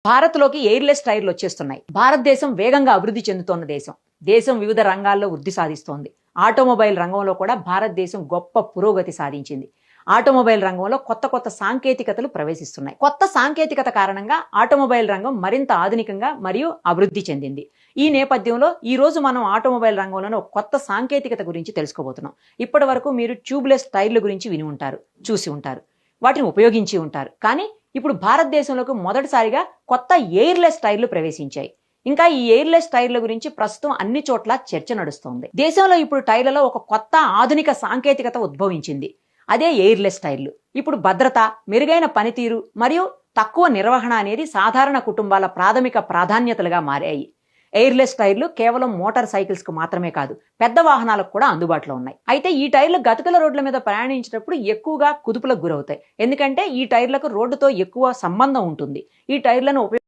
భారత్లోకి airless టైర్లు వచ్చేస్తున్నాయి. భారతదేశం వేగంగా అభివృద్ధి చెందుతోన్న దేశం. దేశం వివిధ రంగాల్లో వృద్ధి సాధిస్తోంది. ఆటోమొబైల్ రంగంలో కూడా భారతదేశం గొప్ప పురోగతి సాధించింది. ఆటోమొబైల్ రంగంలో కొత్త కొత్త సాంకేతికతలు ప్రవేశిస్తున్నాయి. కొత్త సాంకేతికత కారణంగా ఆటోమొబైల్ రంగం మరింత ఆధునికంగా మరియు అభివృద్ధి చెందింది. ఈ నేపథ్యంలో ఈ రోజు మనం ఆటోమొబైల్ రంగంలోని ఒక కొత్త సాంకేతికత గురించి తెలుసుకోబోతున్నాం. ఇప్పటి వరకు మీరు ట్యూబ్లెస్ టైర్ల గురించి విని ఉంటారు, చూసి ఉంటారు, వాటిని ఉపయోగించి ఉంటారు. కానీ ఇప్పుడు భారతదేశంలోకి మొదటిసారిగా కొత్త ఎయిర్లెస్ టైర్లు ప్రవేశించాయి. ఇంకా ఈ ఎయిర్లెస్ టైర్ల గురించి ప్రస్తుతం అన్ని చోట్ల చర్చ నడుస్తోంది. దేశంలో ఇప్పుడు టైర్లలో ఒక కొత్త ఆధునిక సాంకేతికత ఉద్భవించింది. అదే ఎయిర్లెస్ టైర్లు. ఇప్పుడు భద్రత, మెరుగైన పనితీరు మరియు తక్కువ నిర్వహణ అనేది సాధారణ కుటుంబాల ప్రాథమిక ప్రాధాన్యతలుగా మారాయి. ఎయిర్లెస్ టైర్లు కేవలం మోటార్ సైకిల్స్ కు మాత్రమే కాదు, పెద్ద వాహనాలకు కూడా అందుబాటులో ఉన్నాయి. అయితే ఈ టైర్లు గతుకుల రోడ్ల మీద ప్రయాణించినప్పుడు ఎక్కువగా కుదుపులకు గురవుతాయి. ఎందుకంటే ఈ టైర్లకు రోడ్డుతో ఎక్కువ సంబంధం ఉంటుంది. ఈ టైర్లను